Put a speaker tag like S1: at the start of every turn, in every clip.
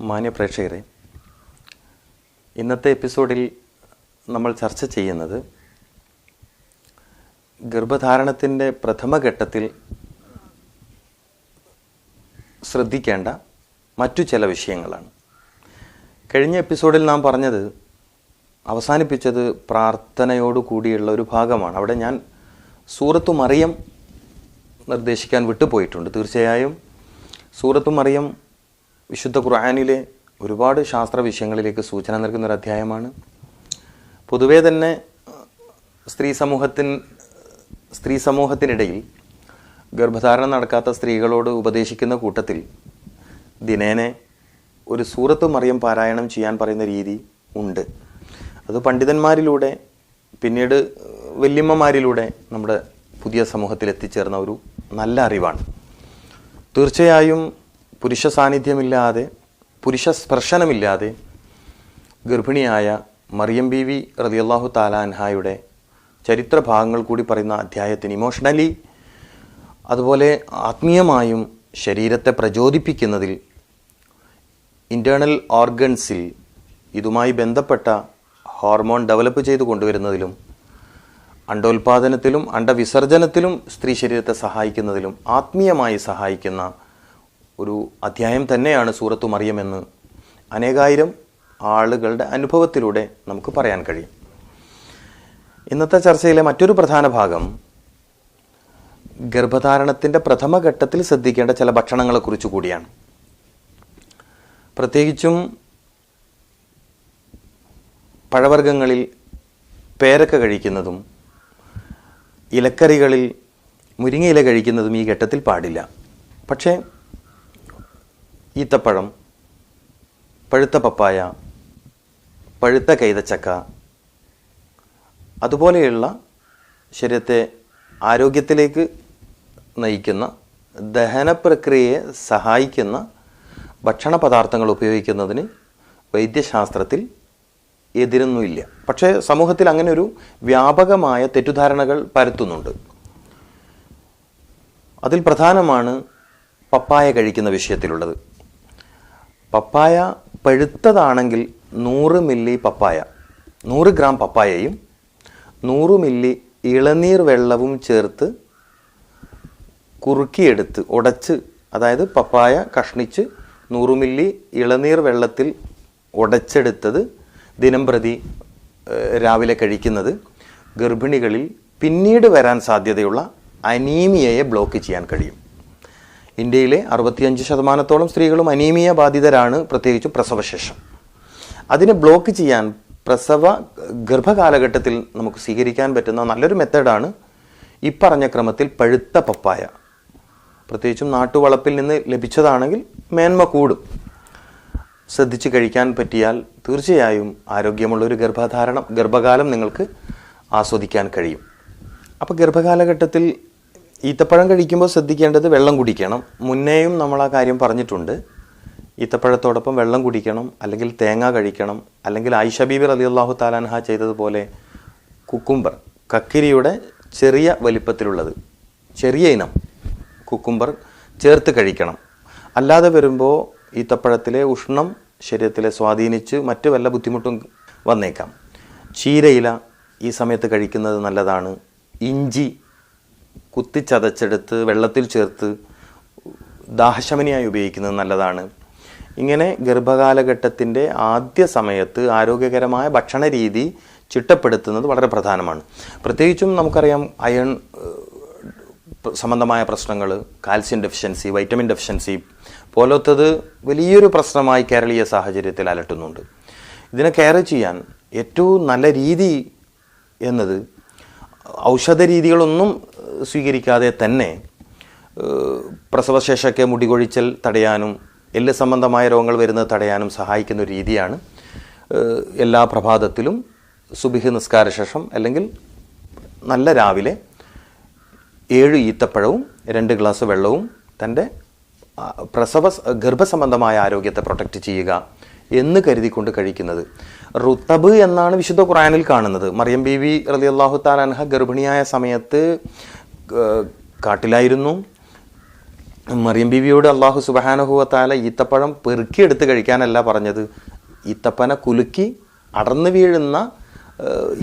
S1: മാന്യ പ്രേക്ഷകരെ, ഇന്നത്തെ എപ്പിസോഡിൽ നമ്മൾ ചർച്ച ചെയ്യുന്നത് ഗർഭധാരണത്തിൻ്റെ പ്രഥമഘട്ടത്തിൽ ശ്രദ്ധിക്കേണ്ട മറ്റു ചില വിഷയങ്ങളാണ്. കഴിഞ്ഞ എപ്പിസോഡിൽ നാം അവസാനിപ്പിച്ചത് പ്രാർത്ഥനയോടു കൂടിയുള്ള ഒരു ഭാഗമാണ്. അവിടെ ഞാൻ സൂറത്തു മറിയം നിർദ്ദേശിക്കാൻ വിട്ടുപോയിട്ടുണ്ട്. തീർച്ചയായും സൂറത്തു മറിയം വിശുദ്ധ ഖുർആനിലെ ഒരുപാട് ശാസ്ത്ര വിഷയങ്ങളിലേക്ക് സൂചന നൽകുന്നൊരു അധ്യായമാണ്. പൊതുവേ തന്നെ സ്ത്രീ സമൂഹത്തിനിടയിൽ ഗർഭധാരണം നടക്കാത്ത സ്ത്രീകളോട് ഉപദേശിക്കുന്ന കൂട്ടത്തിൽ ദിനേനെ ഒരു സൂറത്തു മറിയം പാരായണം ചെയ്യാൻ പറയുന്ന രീതി ഉണ്ട്. അത് പണ്ഡിതന്മാരിലൂടെ പിന്നീട് വല്യമ്മമാരിലൂടെ നമ്മുടെ പുതിയ സമൂഹത്തിൽ എത്തിച്ചേർന്ന ഒരു നല്ല അറിവാണ്. തീർച്ചയായും പുരുഷ സാന്നിധ്യമില്ലാതെ, പുരുഷ സ്പർശനമില്ലാതെ ഗർഭിണിയായ മറിയം ബീവി റളിയല്ലാഹു തആല അൻഹായുടെ ചരിത്ര ഭാഗങ്ങൾ കൂടി പറയുന്ന അധ്യായത്തിന് ഇമോഷണലി അതുപോലെ ആത്മീയമായും ശരീരത്തെ പ്രചോദിപ്പിക്കുന്നതിൽ, ഇൻറ്റേർണൽ ഓർഗൻസിൽ ഇതുമായി ബന്ധപ്പെട്ട ഹോർമോൺ ഡെവലപ്പ് ചെയ്ത് കൊണ്ടുവരുന്നതിലും അണ്ടോൽപാദനത്തിലും അണ്ടവിസർജനത്തിലും സ്ത്രീ ശരീരത്തെ സഹായിക്കുന്നതിലും ആത്മീയമായി സഹായിക്കുന്ന ഒരു അധ്യായം തന്നെയാണ് സൂറത്തു മറിയം എന്ന് അനേകായിരം ആളുകളുടെ അനുഭവത്തിലൂടെ നമുക്ക് പറയാൻ കഴിയും. ഇന്നത്തെ ചർച്ചയിലെ മറ്റൊരു പ്രധാന ഭാഗം ഗർഭധാരണത്തിൻ്റെ പ്രഥമഘട്ടത്തിൽ ശ്രദ്ധിക്കേണ്ട ചില ഭക്ഷണങ്ങളെക്കുറിച്ച് കൂടിയാണ്. പ്രത്യേകിച്ചും പഴവർഗ്ഗങ്ങളിൽ പേരക്ക കഴിക്കുന്നതും ഇലക്കറികളിൽ മുരിങ്ങയില കഴിക്കുന്നതും ഈ ഘട്ടത്തിൽ പാടില്ല. പക്ഷേ ഈത്തപ്പഴം, പഴുത്ത പപ്പായ, പഴുത്ത കൈതച്ചക്ക, അതുപോലെയുള്ള ശരീരത്തെ ആരോഗ്യത്തിലേക്ക് നയിക്കുന്ന, ദഹന പ്രക്രിയയെ സഹായിക്കുന്ന ഭക്ഷണ പദാർത്ഥങ്ങൾ ഉപയോഗിക്കുന്നതിന് വൈദ്യശാസ്ത്രത്തിൽ എതിരൊന്നുമില്ല. പക്ഷേ സമൂഹത്തിൽ അങ്ങനെ ഒരു വ്യാപകമായ തെറ്റിദ്ധാരണകൾ പരത്തുന്നുണ്ട്. അതിൽ പ്രധാനമാണ് പപ്പായ കഴിക്കുന്ന വിഷയത്തിലുള്ളത്. പപ്പായ പഴുത്തതാണെങ്കിൽ 100 മില്ലി പപ്പായ, 100 ഗ്രാം പപ്പായയും 100 മില്ലി ഇളനീർ വെള്ളവും ചേർത്ത് കുറുക്കിയെടുത്ത് ഉടച്ച്, അതായത് പപ്പായ കഷ്ണിച്ച് 100 മില്ലി ഇളനീർ വെള്ളത്തിൽ ഉടച്ചെടുത്തത് ദിനം പ്രതി രാവിലെ കഴിക്കുന്നത് ഗർഭിണികളിൽ പിന്നീട് വരാൻ സാധ്യതയുള്ള അനീമിയയെ ബ്ലോക്ക് ചെയ്യാൻ കഴിയും. ഇന്ത്യയിലെ 65% സ്ത്രീകളും അനീമിയ ബാധിതരാണ്, പ്രത്യേകിച്ചും പ്രസവശേഷം. അതിനെ ബ്ലോക്ക് ചെയ്യാൻ ഗർഭകാലഘട്ടത്തിൽ നമുക്ക് സ്വീകരിക്കാൻ പറ്റുന്ന നല്ലൊരു മെത്തേഡാണ് ഈ പറഞ്ഞ ക്രമത്തിൽ പഴുത്ത പപ്പായ. പ്രത്യേകിച്ചും നാട്ടുവളപ്പിൽ നിന്ന് ലഭിച്ചതാണെങ്കിൽ മേന്മ കൂടും. ശ്രദ്ധിച്ച് കഴിക്കാൻ പറ്റിയാൽ തീർച്ചയായും ആരോഗ്യമുള്ളൊരു ഗർഭകാലം നിങ്ങൾക്ക് ആസ്വദിക്കാൻ കഴിയും. അപ്പോൾ ഗർഭകാലഘട്ടത്തിൽ ഈത്തപ്പഴം കഴിക്കുമ്പോൾ ശ്രദ്ധിക്കേണ്ടത് വെള്ളം കുടിക്കണം. മുന്നേയും നമ്മൾ ആ കാര്യം പറഞ്ഞിട്ടുണ്ട്. ഈത്തപ്പഴത്തോടൊപ്പം വെള്ളം കുടിക്കണം, അല്ലെങ്കിൽ തേങ്ങ കഴിക്കണം, അല്ലെങ്കിൽ ആയിഷ ബീബി റളിയല്ലാഹു തആല അൻഹ ചെയ്തതുപോലെ കുക്കുംബർ, കക്കിരിയുടെ ചെറിയ വലിപ്പത്തിലുള്ളത്, ചെറിയ ഇനം കുക്കുംബർ ചേർത്ത് കഴിക്കണം. അല്ലാതെ വരുമ്പോൾ ഈത്തപ്പഴത്തിലെ ഉഷ്ണം ശരീരത്തിലെ സ്വാധീനിച്ച് മറ്റ് വല്ല ബുദ്ധിമുട്ടും വന്നേക്കാം. ചീരയില ഈ സമയത്ത് കഴിക്കുന്നത് നല്ലതാണ്. ഇഞ്ചി കുത്തിച്ചതച്ചെടുത്ത് വെള്ളത്തിൽ ചേർത്ത് ദാഹശമനിയായി ഉപയോഗിക്കുന്നത് നല്ലതാണ്. ഇങ്ങനെ ഗർഭകാലഘട്ടത്തിൻ്റെ ആദ്യ സമയത്ത് ആരോഗ്യകരമായ ഭക്ഷണ രീതി ചിട്ടപ്പെടുത്തുന്നത് വളരെ പ്രധാനമാണ്. പ്രത്യേകിച്ചും നമുക്കറിയാം, അയൺ സംബന്ധമായ പ്രശ്നങ്ങൾ, കാൽസ്യം ഡെഫിഷ്യൻസി, വൈറ്റമിൻ ഡെഫിഷ്യൻസി പോലത്തത് വലിയൊരു പ്രശ്നമായി കേരളീയ സാഹചര്യത്തിൽ അലട്ടുന്നുണ്ട്. ഇതിനെ കെയർ ചെയ്യാൻ ഏറ്റവും നല്ല രീതി എന്നത് ഔഷധ രീതികളൊന്നും സ്വീകരിക്കാതെ തന്നെ പ്രസവശേഷമൊക്കെ മുടികൊഴിച്ചൽ തടയാനും എല്ല് സംബന്ധമായ രോഗങ്ങൾ വരുന്നത് തടയാനും സഹായിക്കുന്ന ഒരു രീതിയാണ് എല്ലാ പ്രഭാതത്തിലും സുബിഹ് നിസ്കാര ശേഷം അല്ലെങ്കിൽ നല്ല രാവിലെ 7 ഈത്തപ്പഴവും 2 ഗ്ലാസ് വെള്ളവും തൻ്റെ ഗർഭസംബന്ധമായ ആരോഗ്യത്തെ പ്രൊട്ടക്റ്റ് ചെയ്യുക എന്ന് കരുതിക്കൊണ്ട് കഴിക്കുന്നത്. റുത്തബ് എന്നാണ് വിശുദ്ധ ഖുർആനിൽ കാണുന്നത്. മറിയം ബീവി റളിയല്ലാഹു തആല അൻഹ ഗർഭിണിയായ സമയത്ത് കാട്ടിലായിരുന്നു. മറിയം ബീവിയോട് അള്ളാഹു സുബ്ഹാനഹു വ തആല ഈത്തപ്പഴം പെറുക്കിയെടുത്ത് കഴിക്കാനല്ല പറഞ്ഞത്, ഈത്തപ്പന കുലുക്കി അടർന്നു വീഴുന്ന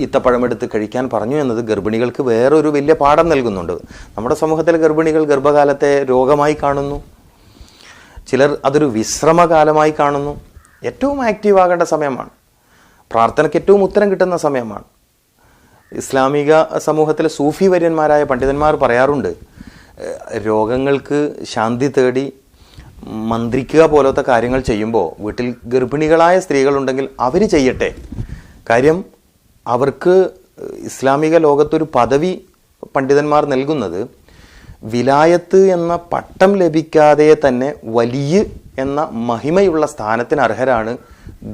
S1: ഈത്തപ്പഴം എടുത്ത് കഴിക്കാൻ പറഞ്ഞു എന്നത് ഗർഭിണികൾക്ക് വേറൊരു വലിയ പാഠം നൽകുന്നുണ്ട്. നമ്മുടെ സമൂഹത്തിലെ ഗർഭിണികൾ ഗർഭകാലത്തെ രോഗമായി കാണുന്നു, ചിലർ അതൊരു വിശ്രമകാലമായി കാണുന്നു. ഏറ്റവും ആക്റ്റീവ് ആകേണ്ട സമയമാണ്, പ്രാർത്ഥനയ്ക്ക് ഏറ്റവും ഉത്തരം കിട്ടുന്ന സമയമാണ്. ഇസ്ലാമിക സമൂഹത്തിലെ സൂഫി വര്യന്മാരായ പണ്ഡിതന്മാർ പറയാറുണ്ട്, രോഗങ്ങൾക്ക് ശാന്തി തേടി മന്ത്രിക്കുക പോലത്തെ കാര്യങ്ങൾ ചെയ്യുമ്പോൾ വീട്ടിൽ ഗർഭിണികളായ സ്ത്രീകളുണ്ടെങ്കിൽ അവർ ചെയ്യട്ടെ. കാര്യം അവർക്ക് ഇസ്ലാമിക ലോകത്തൊരു പദവി പണ്ഡിതന്മാർ നൽകുന്നത് വിലായത്ത് എന്ന പട്ടം ലഭിക്കാതെ തന്നെ വലിയ എന്ന മഹിമയുള്ള സ്ഥാനത്തിന് അർഹരാണ്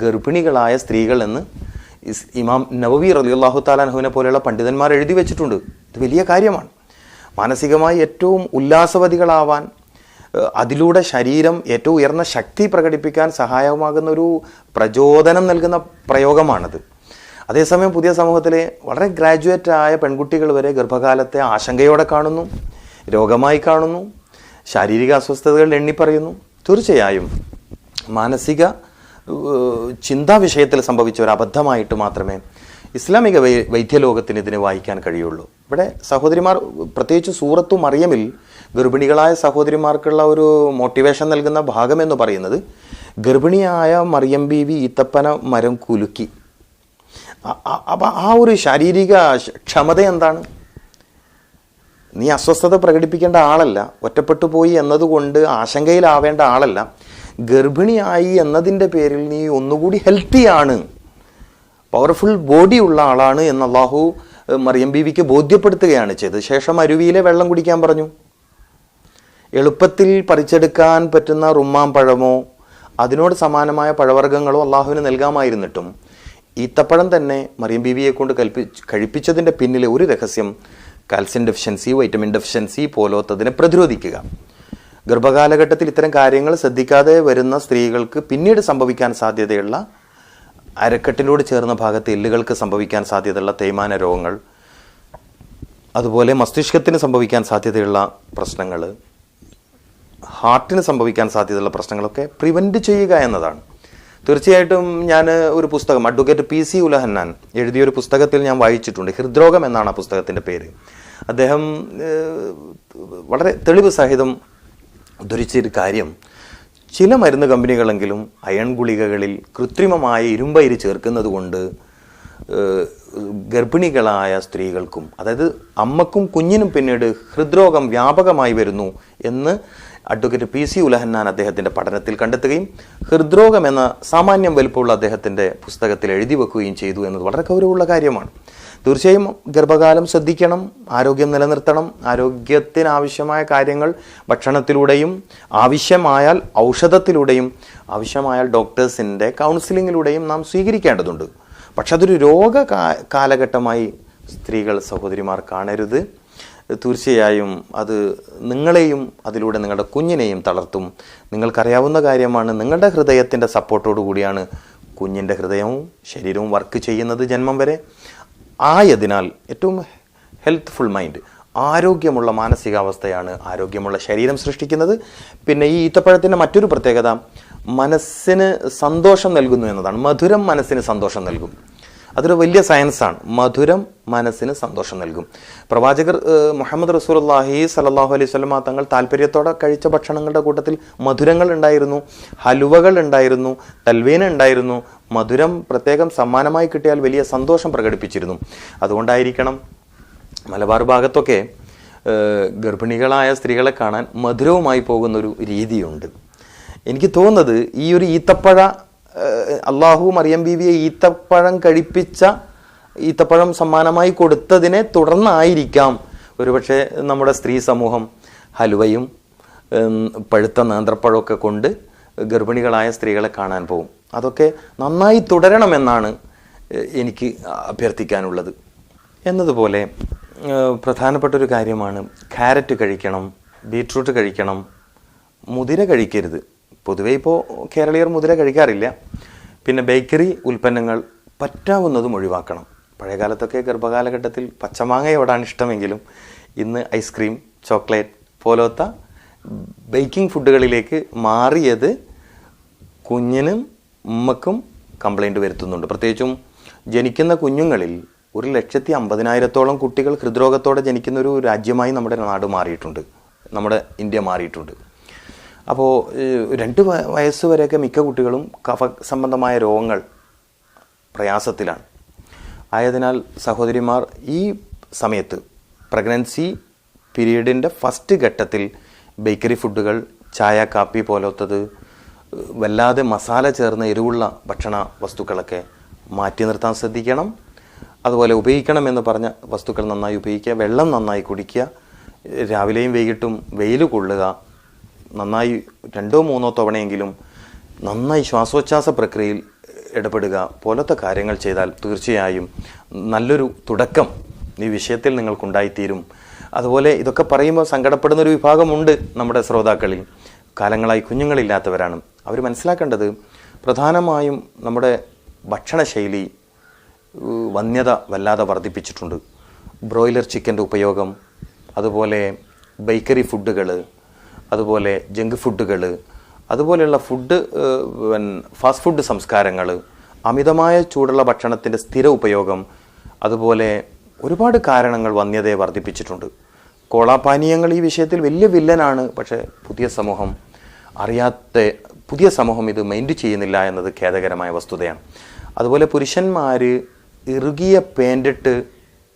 S1: ഗർഭിണികളായ സ്ത്രീകൾ എന്ന് ഇമാം നവവി റളിയല്ലാഹു തആല അൻഹുവിനെ പോലെയുള്ള പണ്ഡിതന്മാർ എഴുതി വെച്ചിട്ടുണ്ട്. ഇത് വലിയ കാര്യമാണ്. മാനസികമായി ഏറ്റവും ഉല്ലാസവതികളാവാൻ, അതിലൂടെ ശരീരം ഏറ്റവും ഉയർന്ന ശക്തി പ്രകടിപ്പിക്കാൻ സഹായകമാകുന്ന ഒരു പ്രചോദനം നൽകുന്ന പ്രയോഗമാണത്. അതേസമയം പുതിയ സമൂഹത്തിലെ വളരെ ഗ്രാജുവേറ്റ് ആയ പെൺകുട്ടികൾ വരെ ഗർഭകാലത്തെ ആശങ്കയോടെ കാണുന്നു, രോഗമായി കാണുന്നു, ശാരീരിക അസ്വസ്ഥതകൾ എണ്ണിപ്പറയുന്നു. തീർച്ചയായും മാനസിക ചിന്താ വിഷയത്തിൽ സംഭവിച്ച ഒരു അബദ്ധമായിട്ട് മാത്രമേ ഇസ്ലാമിക വൈദ്യലോകത്തിന് ഇതിനെ വായിക്കാൻ കഴിയുള്ളൂ. ഇവിടെ സഹോദരിമാർ, പ്രത്യേകിച്ച് സൂറത്തു മറിയമിൽ ഗർഭിണികളായ സഹോദരിമാർക്കുള്ള ഒരു മോട്ടിവേഷൻ നൽകുന്ന ഭാഗം എന്ന് പറയുന്നത്, ഗർഭിണിയായ മറിയം ബീവി ഈത്തപ്പന മരം കുലുക്കി. അപ്പം ആ ഒരു ശാരീരിക ക്ഷമത എന്താണ്? നീ അസ്വസ്ഥത പ്രകടിപ്പിക്കേണ്ട ആളല്ല, ഒറ്റപ്പെട്ടു പോയി എന്നതുകൊണ്ട് ആശങ്കയിലാവേണ്ട ആളല്ല. ഗർഭിണിയായി എന്നതിൻ്റെ പേരിൽ നീ ഒന്നുകൂടി ഹെൽത്തിയാണ്, പവർഫുൾ ബോഡി ഉള്ള ആളാണ് എന്ന് അല്ലാഹു മറിയം ബീവിക്ക് ബോധ്യപ്പെടുത്തുകയാണ് ചെയ്തത്. ശേഷം അരുവിയിലെ വെള്ളം കുടിക്കാൻ പറഞ്ഞു. എളുപ്പത്തിൽ പറിച്ചെടുക്കാൻ പറ്റുന്ന റുമ്മാൻ പഴമോ അതിനോട് സമാനമായ പഴവർഗ്ഗങ്ങളോ അള്ളാഹുവിന് നൽകാമായിരുന്നിട്ടും ഈത്തപ്പഴം തന്നെ മറിയം ബീവിയെ കൊണ്ട് കഴിപ്പിച്ചതിൻ്റെ പിന്നിലെ ഒരു രഹസ്യം കാൽസ്യം ഡെഫിഷ്യൻസി, വൈറ്റമിൻ ഡെഫിഷ്യൻസി പോലത്തതിനെ പ്രതിരോധിക്കുക. ഗർഭകാലഘട്ടത്തിൽ ഇത്തരം കാര്യങ്ങൾ ശ്രദ്ധിക്കാതെ വരുന്ന സ്ത്രീകൾക്ക് പിന്നീട് സംഭവിക്കാൻ സാധ്യതയുള്ള അരക്കെട്ടിനോട് ചേർന്ന ഭാഗത്ത് എല്ലുകൾക്ക് സംഭവിക്കാൻ സാധ്യതയുള്ള തേയ്മാന രോഗങ്ങൾ, അതുപോലെ മസ്തിഷ്കത്തിന് സംഭവിക്കാൻ സാധ്യതയുള്ള പ്രശ്നങ്ങൾ, ഹാർട്ടിന് സംഭവിക്കാൻ സാധ്യതയുള്ള പ്രശ്നങ്ങളൊക്കെ പ്രിവെൻറ്റ് ചെയ്യുക എന്നതാണ്. തീർച്ചയായിട്ടും ഞാൻ ഒരു പുസ്തകം, അഡ്വക്കേറ്റ് PC ഉലഹന്നാൻ എഴുതിയൊരു പുസ്തകത്തിൽ ഞാൻ വായിച്ചിട്ടുണ്ട്. ഹൃദ്രോഗം എന്നാണ് ആ പുസ്തകത്തിൻ്റെ പേര്. അദ്ദേഹം വളരെ തെളിവ് സഹിതം ഉദ്ധരിച്ചൊരു കാര്യം, ചില മരുന്ന് കമ്പനികളെങ്കിലും അയൺ ഗുളികകളിൽ കൃത്രിമമായ ഇരുമ്പയിര് ചേർക്കുന്നത് കൊണ്ട് ഗർഭിണികളായ സ്ത്രീകൾക്കും, അതായത് അമ്മക്കും കുഞ്ഞിനും പിന്നീട് ഹൃദ്രോഗം വ്യാപകമായി വരുന്നു എന്ന് അഡ്വക്കേറ്റ് PC ഉലഹന്നാൻ അദ്ദേഹത്തിൻ്റെ പഠനത്തിൽ കണ്ടെത്തുകയും ഹൃദ്രോഗം എന്ന സാമാന്യം വലുപ്പമുള്ള അദ്ദേഹത്തിൻ്റെ പുസ്തകത്തിൽ എഴുതി വെക്കുകയും ചെയ്തു എന്നത് വളരെ ഗൗരവമുള്ള കാര്യമാണ്. തീർച്ചയായും ഗർഭകാലം ശ്രദ്ധിക്കണം, ആരോഗ്യം നിലനിർത്തണം. ആരോഗ്യത്തിനാവശ്യമായ കാര്യങ്ങൾ ഭക്ഷണത്തിലൂടെയും ആവശ്യമായാൽ ഔഷധത്തിലൂടെയും ആവശ്യമായാൽ ഡോക്ടേഴ്സിൻ്റെ കൗൺസിലിങ്ങിലൂടെയും നാം സ്വീകരിക്കേണ്ടതുണ്ട്. പക്ഷെ അതൊരു കാലഘട്ടമായി സ്ത്രീകൾ, സഹോദരിമാർ കാണരുത്. തീർച്ചയായും അത് നിങ്ങളെയും അതിലൂടെ നിങ്ങളുടെ കുഞ്ഞിനെയും തളർത്തും. നിങ്ങൾക്കറിയാവുന്ന കാര്യമാണ്, നിങ്ങളുടെ ഹൃദയത്തിൻ്റെ സപ്പോർട്ടോടു കൂടിയാണ് കുഞ്ഞിൻ്റെ ഹൃദയവും ശരീരവും വർക്ക് ചെയ്യുന്നത് ജന്മം വരെ. ആയതിനാൽ ഏറ്റവും ഹെൽത്ത്ഫുൾ മൈൻഡ്, ആരോഗ്യമുള്ള മാനസികാവസ്ഥയാണ് ആരോഗ്യമുള്ള ശരീരം സൃഷ്ടിക്കുന്നത്. പിന്നെ ഈ ഈത്തപ്പഴത്തിൻ്റെ മറ്റൊരു പ്രത്യേകത മനസ്സിന് സന്തോഷം നൽകുന്നു എന്നതാണ്. മധുരം മനസ്സിന് സന്തോഷം നൽകും. അതൊരു വലിയ സയൻസാണ്. മധുരം മനസ്സിന് സന്തോഷം നൽകും. പ്രവാചകർ മുഹമ്മദ് റസൂലുള്ളാഹി സ്വല്ലല്ലാഹു അലൈഹി വസല്ലം തങ്ങൾ താല്പര്യത്തോടെ കഴിച്ച ഭക്ഷണങ്ങളുടെ കൂട്ടത്തിൽ മധുരങ്ങൾ ഉണ്ടായിരുന്നു, ഹലുവകൾ ഉണ്ടായിരുന്നു, തൽവീന ഉണ്ടായിരുന്നു. മധുരം പ്രത്യേകം സമ്മാനമായി കിട്ടിയാൽ വലിയ സന്തോഷം പ്രകടിപ്പിച്ചിരുന്നു. അതുകൊണ്ടായിരിക്കണം മലബാർ ഭാഗത്തൊക്കെ ഗർഭിണികളായ സ്ത്രീകളെ കാണാൻ മധുരവുമായി പോകുന്നൊരു രീതിയുണ്ട്. എനിക്ക് തോന്നുന്നത് ഈ ഒരു ഈത്തപ്പഴ, അള്ളാഹു മറിയം ബീവിയെ ഈത്തപ്പഴം സമ്മാനമായി കൊടുത്തതിനെ തുടർന്നായിരിക്കാം ഒരുപക്ഷെ നമ്മുടെ സ്ത്രീ സമൂഹം ഹലുവയും പഴുത്ത നേന്ത്രപ്പഴമൊക്കെ കൊണ്ട് ഗർഭിണികളായ സ്ത്രീകളെ കാണാൻ പോകും. അതൊക്കെ നന്നായി തുടരണമെന്നാണ് എനിക്ക് അഭ്യർത്ഥിക്കാനുള്ളത്. എന്നതുപോലെ പ്രധാനപ്പെട്ടൊരു കാര്യമാണ് ക്യാരറ്റ് കഴിക്കണം, ബീട്രൂട്ട് കഴിക്കണം, മുതിര കഴിക്കരുത്. പൊതുവേ ഇപ്പോൾ കേരളീയർ മുതിര കഴിക്കാറില്ല. പിന്നെ ബേക്കറി ഉൽപ്പന്നങ്ങൾ പറ്റാവുന്നതും ഒഴിവാക്കണം. പഴയകാലത്തൊക്കെ ഗർഭകാലഘട്ടത്തിൽ പച്ചമാങ്ങയോടാണ് ഇഷ്ടമെങ്കിലും ഇന്ന് ഐസ്ക്രീം, ചോക്ലേറ്റ് പോലത്തെ ബേക്കിംഗ് ഫുഡുകളിലേക്ക് മാറിയത് കുഞ്ഞിനും ഉമ്മക്കും കംപ്ലൈൻറ്റ് വരുത്തുന്നുണ്ട്. പ്രത്യേകിച്ചും ജനിക്കുന്ന കുഞ്ഞുങ്ങളിൽ 1,50,000-ഓളം കുട്ടികൾ ഹൃദ്രോഗത്തോടെ ജനിക്കുന്ന ഒരു രാജ്യമായി നമ്മുടെ നാട് മാറിയിട്ടുണ്ട്, നമ്മുടെ ഇന്ത്യ മാറിയിട്ടുണ്ട്. അപ്പോൾ 2 വയസ്സ് വരെയൊക്കെ മിക്ക കുട്ടികളും കഫ സംബന്ധമായ രോഗങ്ങൾ പ്രയാസത്തിലാണ്. ആയതിനാൽ സഹോദരിമാർ ഈ സമയത്ത് പ്രഗ്നൻസി പീരീഡിൻ്റെ ഫസ്റ്റ് ഘട്ടത്തിൽ ബേക്കറി ഫുഡുകൾ, ചായ കാപ്പി പോലത്തത്, വല്ലാതെ മസാല ചേർന്ന എരിവുള്ള ഭക്ഷണ വസ്തുക്കളൊക്കെ മാറ്റി നിർത്താൻ ശ്രദ്ധിക്കണം. അതുപോലെ ഉപയോഗിക്കണമെന്ന് പറഞ്ഞ വസ്തുക്കൾ നന്നായി ഉപയോഗിക്കുക, വെള്ളം നന്നായി കുടിക്കുക, രാവിലെയും വൈകിട്ടും വെയിൽ കൊള്ളുക, നന്നായി 2-3 തവണയെങ്കിലും നന്നായി ശ്വാസോച്ഛ്വാസ പ്രക്രിയയിൽ ഇടപെടുക പോലത്തെ കാര്യങ്ങൾ ചെയ്താൽ തീർച്ചയായും നല്ലൊരു തുടക്കം ഈ വിഷയത്തിൽ നിങ്ങൾക്കുണ്ടായിത്തീരും. അതുപോലെ ഇതൊക്കെ പറയുമ്പോൾ സങ്കടപ്പെടുന്നൊരു വിഭാഗമുണ്ട് നമ്മുടെ ശ്രോതാക്കളിൽ. കാലങ്ങളായി കുഞ്ഞുങ്ങളില്ലാത്തവരാണ്. അവർ മനസ്സിലാക്കേണ്ടത് പ്രധാനമായും നമ്മുടെ ഭക്ഷണശൈലി വന്യത വല്ലാതെ വർദ്ധിപ്പിച്ചിട്ടുണ്ട്. ബ്രോയിലർ ചിക്കൻ്റെ ഉപയോഗം, അതുപോലെ ബേക്കറി ഫുഡുകൾ, അതുപോലെ ജങ്ക് ഫുഡുകൾ, അതുപോലെയുള്ള ഫാസ്റ്റ് ഫുഡ് സംസ്കാരങ്ങൾ, അമിതമായ ചൂടുള്ള ഭക്ഷണത്തിൻ്റെ സ്ഥിര ഉപയോഗം, അതുപോലെ ഒരുപാട് കാരണങ്ങൾ വന്യതയെ വർദ്ധിപ്പിച്ചിട്ടുണ്ട്. കോളാപാനീയങ്ങൾ ഈ വിഷയത്തിൽ വലിയ വില്ലനാണ്. പക്ഷേ പുതിയ സമൂഹം ഇത് മൈൻഡ് ചെയ്യുന്നില്ല എന്നത് ഖേദകരമായ വസ്തുതയാണ്. അതുപോലെ പുരുഷന്മാർ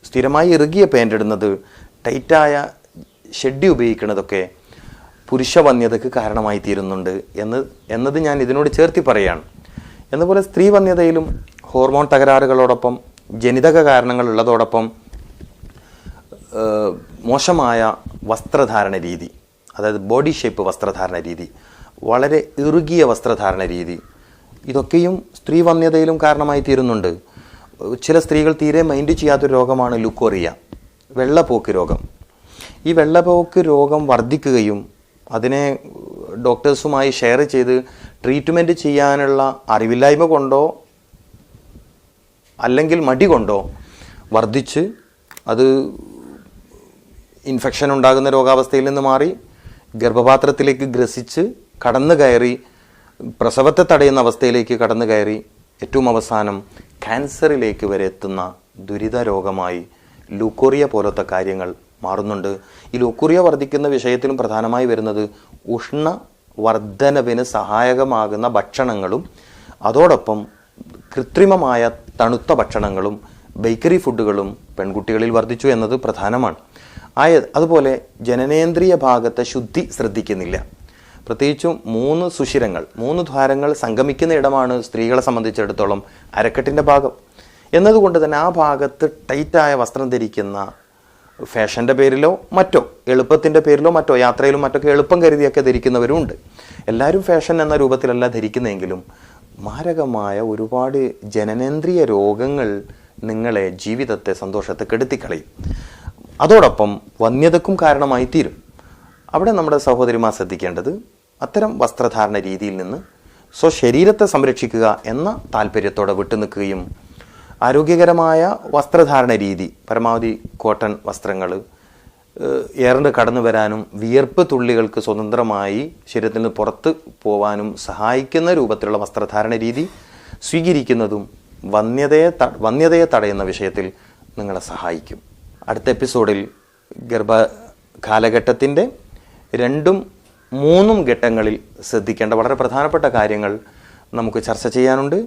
S1: സ്ഥിരമായി ഇറുകിയ പാൻ്റ് ഇടുന്നത്, ടൈറ്റായ ഷെഡ്ഡി ഉപയോഗിക്കുന്നതൊക്കെ പുരുഷ വന്യതയ്ക്ക് കാരണമായി തീരുന്നുണ്ട് എന്നത് ഞാൻ ഇതിനോട് ചേർത്തി പറയുകയാണ്. എന്നപോലെ സ്ത്രീ വന്യതയിലും ഹോർമോൺ തകരാറുകളോടൊപ്പം ജനിതക കാരണങ്ങളുള്ളതോടൊപ്പം മോശമായ വസ്ത്രധാരണ രീതി, അതായത് ബോഡി ഷേപ്പ് വസ്ത്രധാരണ രീതി, വളരെ ഇറുകിയ വസ്ത്രധാരണ രീതി, ഇതൊക്കെയും സ്ത്രീ വന്യതയിലും കാരണമായി തീരുന്നുണ്ട്. ചില സ്ത്രീകൾ തീരെ മൈൻഡ് ചെയ്യാത്തൊരു രോഗമാണ് ലുക്കോറിയ, വെള്ളപ്പോക്ക് രോഗം. ഈ വെള്ളപ്പോക്ക് രോഗം വർദ്ധിക്കുകയും അതിനെ ഡോക്ടേഴ്സുമായി ഷെയർ ചെയ്ത് ട്രീറ്റ്മെൻറ്റ് ചെയ്യാനുള്ള അറിവില്ലായ്മ കൊണ്ടോ അല്ലെങ്കിൽ മടി കൊണ്ടോ വർദ്ധിച്ച് അത് ഇൻഫെക്ഷൻ ഉണ്ടാകുന്ന രോഗാവസ്ഥയിൽ നിന്ന് മാറി ഗർഭപാത്രത്തിലേക്ക് ഗ്രസിച്ച് കടന്നു കയറി പ്രസവത്തെ തടയുന്ന അവസ്ഥയിലേക്ക് കടന്നു കയറി ഏറ്റവും അവസാനം ക്യാൻസറിലേക്ക് വരെ എത്തുന്ന ദുരിത രോഗമായി ലൂക്കോറിയ പോലത്തെ കാര്യങ്ങൾ മാറുന്നുണ്ട്. ഈ ലൂക്കോറിയ വർദ്ധിക്കുന്ന വിഷയത്തിലും പ്രധാനമായി വരുന്നത് ഉഷ്ണവർദ്ധനവിന് സഹായകമാകുന്ന ഭക്ഷണങ്ങളും അതോടൊപ്പം കൃത്രിമമായ തണുത്ത ഭക്ഷണങ്ങളും ബേക്കറി ഫുഡുകളും പെൺകുട്ടികളിൽ വർദ്ധിച്ചു എന്നത് പ്രധാനമാണ്. അതുപോലെ ജനനേന്ദ്രിയ ഭാഗത്തെ ശുദ്ധി ശ്രദ്ധിക്കുന്നില്ല. പ്രത്യേകിച്ചും 3 സുഷിരങ്ങൾ, 3 ദ്വാരങ്ങൾ സംഗമിക്കുന്ന ഇടമാണ് സ്ത്രീകളെ സംബന്ധിച്ചിടത്തോളം അരക്കെട്ടിൻ്റെ ഭാഗം. എന്നതുകൊണ്ട് തന്നെ ആ ഭാഗത്ത് ടൈറ്റായ വസ്ത്രം ധരിക്കുന്ന ഫാഷൻ്റെ പേരിലോ മറ്റോ, എളുപ്പത്തിൻ്റെ പേരിലോ മറ്റോ, യാത്രയിലും മറ്റൊക്കെ എളുപ്പം കരുതിയൊക്കെ ധരിക്കുന്നവരുമുണ്ട്. എല്ലാവരും ഫാഷൻ എന്ന രൂപത്തിലല്ല ധരിക്കുന്നതെങ്കിലും മാരകമായ ഒരുപാട് ജനനേന്ദ്രിയ രോഗങ്ങൾ നിങ്ങളെ ജീവിതത്തെ, സന്തോഷത്തെ കെടുത്തിക്കളയും. അതോടൊപ്പം വന്യതക്കും കാരണമായി തീരും. അവിടെ നമ്മുടെ സഹോദരിമാർ ശ്രദ്ധിക്കേണ്ടത് അത്തരം വസ്ത്രധാരണ രീതിയിൽ നിന്ന് സ്വശരീരത്തെ സംരക്ഷിക്കുക എന്ന താല്പര്യത്തോടെ വിട്ടുനിൽക്കുകയും ആരോഗ്യകരമായ വസ്ത്രധാരണ രീതി, പരമാവധി കോട്ടൺ വസ്ത്രങ്ങൾ, എയറിന് കടന്നു വരാനും വിയർപ്പ് തുള്ളികൾക്ക് സ്വതന്ത്രമായി ശരീരത്തിൽ നിന്ന് പുറത്ത് പോവാനും സഹായിക്കുന്ന രൂപത്തിലുള്ള വസ്ത്രധാരണ രീതി സ്വീകരിക്കുന്നതും വന്യതയെ തടയുന്ന വിഷയത്തിൽ നിങ്ങളെ സഹായിക്കും. അടുത്ത എപ്പിസോഡിൽ കാലഘട്ടത്തിൻ്റെ 2ഉം 3ഉം ഘട്ടങ്ങളിൽ ശ്രദ്ധിക്കേണ്ട വളരെ പ്രധാനപ്പെട്ട കാര്യങ്ങൾ നമുക്ക് ചർച്ച ചെയ്യാനുണ്ട്.